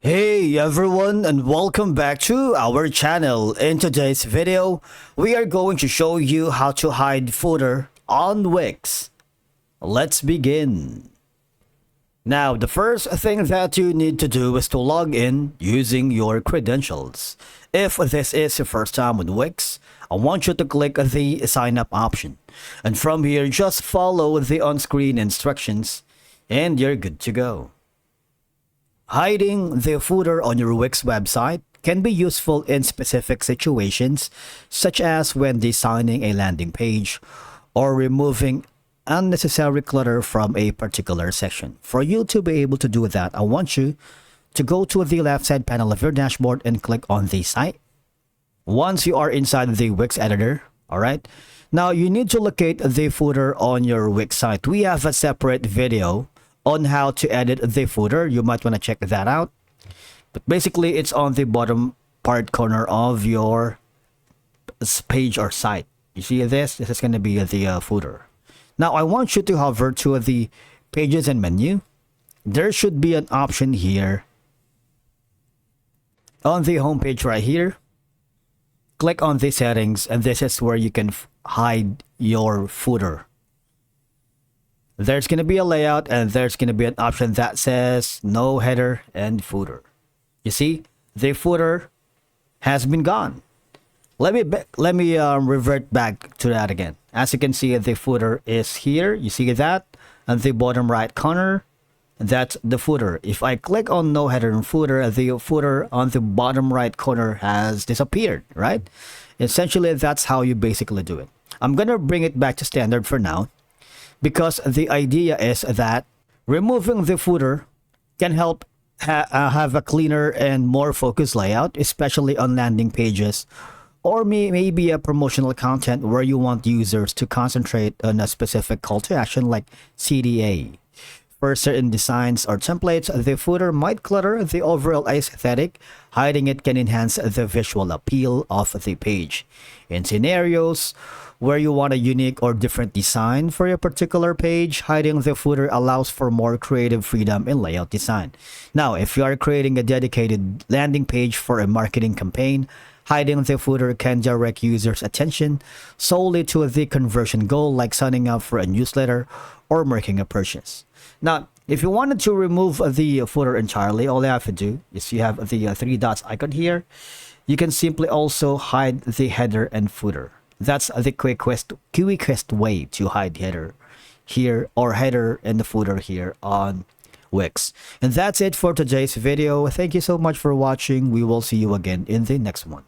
Hey everyone, and welcome back to our channel. In today's video, we are going to show you how to hide footer on Wix. Let's begin. Now, the first thing that you need to do is to log in using your credentials. If this is your first time with Wix, I want you to click the sign up option. And from here, just follow the on-screen instructions and you're good to go. Hiding the footer on your Wix website can be useful in specific situations, such as when designing a landing page or removing unnecessary clutter from a particular section. For you to be able to do that, I want you to go to the left side panel of your dashboard and click on the site. Once you are inside the Wix editor, alright, now you need to locate the footer on your Wix site. We have a separate video on how to edit the footer. You might want to check that out, but basically it's on the bottom part corner of your page or site. You see this is going to be the footer. Now I want you to hover to the pages and menu. There should be an option here on the home page right here. Click on the settings, and this is where you can hide your footer. There's going to be a layout, and there's going to be an option that says no header and footer. You see, the footer has been gone. Let me revert back to that again. As you can see, the footer is here. You see that on the bottom right corner. That's the footer. If I click on no header and footer, the footer on the bottom right corner has disappeared, right? Essentially, that's how you basically do it. I'm going to bring it back to standard for now, because the idea is that removing the footer can help have a cleaner and more focused layout, especially on landing pages or maybe a promotional content where you want users to concentrate on a specific call to action like CTA. For certain designs or templates, the footer might clutter the overall aesthetic. Hiding it can enhance the visual appeal of the page. In scenarios where you want a unique or different design for your particular page, hiding the footer allows for more creative freedom in layout design. Now, if you are creating a dedicated landing page for a marketing campaign, hiding the footer can direct users' attention solely to the conversion goal, like signing up for a newsletter or making a purchase. Now, if you wanted to remove the footer entirely, all you have to do is you have the three dots icon here. You can simply also hide the header and footer. That's the quickest way to hide header here, or header and the footer here on Wix. And that's it for today's video. Thank you so much for watching. We will see you again in the next one.